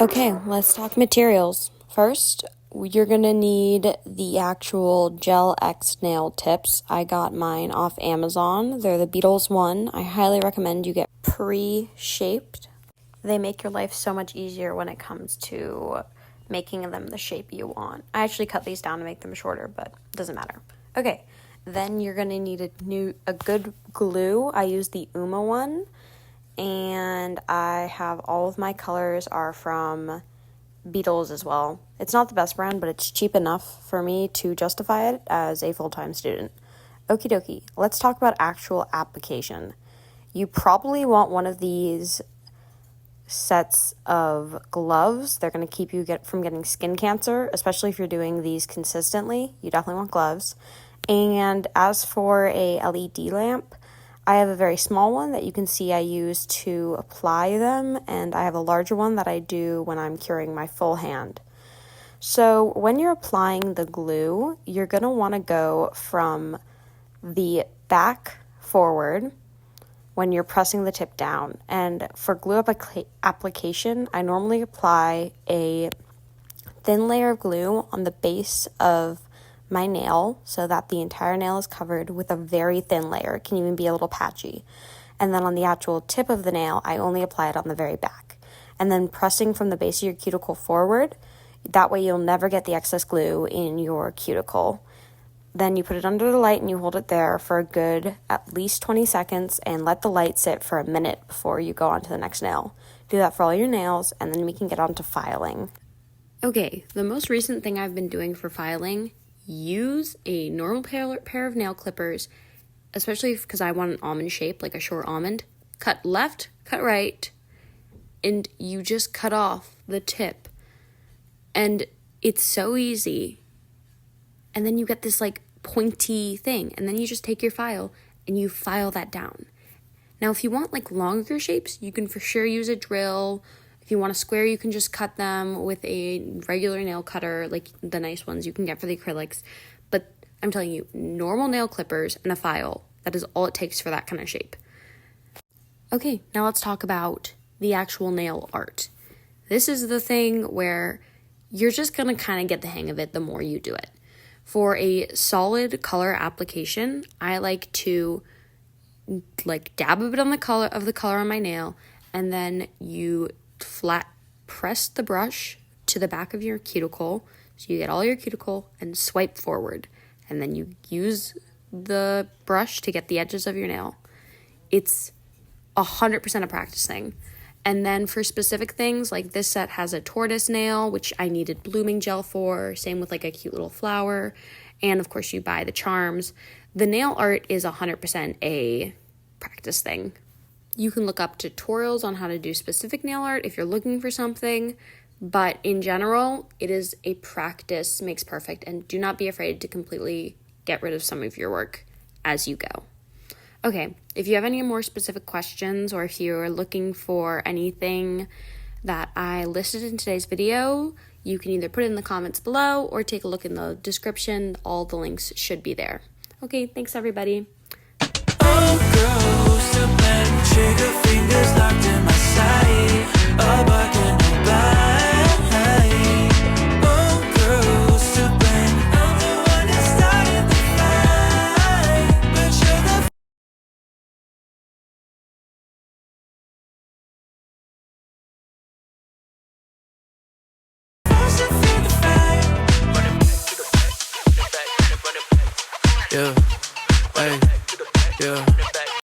Okay, let's talk materials. First, you're going to need the actual Gel X nail tips. I got mine off Amazon. They're the Beatles one. I highly recommend you get pre-shaped. They make your life so much easier when it comes to making them the shape you want. I actually cut these down to make them shorter, but it doesn't matter. Okay, then you're going to need a good glue. I use the Uma one. And I have all of my colors are from Beatles as well. It's not the best brand, but it's cheap enough for me to justify it as a full-time student. Okie dokie, let's talk about actual application. You probably want one of these sets of gloves. They're going to keep you from getting skin cancer, especially if you're doing these consistently. You definitely want gloves. And as for a LED lamp, I have a very small one that you can see I use to apply them, and I have a larger one that I do when I'm curing my full hand. So when you're applying the glue, you're going to want to go from the back forward when you're pressing the tip down. And for glue application, I normally apply a thin layer of glue on the base of my nail so that the entire nail is covered with a very thin layer. It can even be a little patchy. And then on the actual tip of the nail, I only apply it on the very back. And then pressing from the base of your cuticle forward, that way you'll never get the excess glue in your cuticle. Then you put it under the light and you hold it there for a good at least 20 seconds and let the light sit for a minute before you go on to the next nail. Do that for all your nails, and then we can get on to filing. Okay, the most recent thing I've been doing for filing, use a normal pair of nail clippers, especially because I want an almond shape, like a short almond. Cut left, cut right, and you just cut off the tip. And it's so easy. And then you get this like pointy thing, and then you just take your file and you file that down. Now, if you want like longer shapes, you can for sure use a drill. If you want a square, you can just cut them with a regular nail cutter, like the nice ones you can get for the acrylics. But I'm telling you, normal nail clippers and a file, that is all it takes for that kind of shape. Okay, now let's talk about the actual nail art. This is the thing where you're just going to kind of get the hang of it the more you do it. For a solid color application, I like to dab a bit on the color on my nail, and then you flat press the brush to the back of your cuticle so you get all your cuticle and swipe forward, and then you use the brush to get the edges of your nail. It's 100% a practice thing. And then for specific things, like this set has a tortoise nail, which I needed blooming gel for, same with like a cute little flower, and of course you buy the charms. The nail art is 100% a practice thing. You can look up tutorials on how to do specific nail art if you're looking for something, but in general, it is a practice makes perfect, and do not be afraid to completely get rid of some of your work as you go. Okay, if you have any more specific questions, or if you're looking for anything that I listed in today's video, you can either put it in the comments below or take a look in the description. All the links should be there. Okay, thanks everybody. Trigger fingers locked in my side. Oh, but can you buy? Oh, girls to blame. I'm the one that started the fight, but you're the first to feel the fight. Yeah, hey, yeah.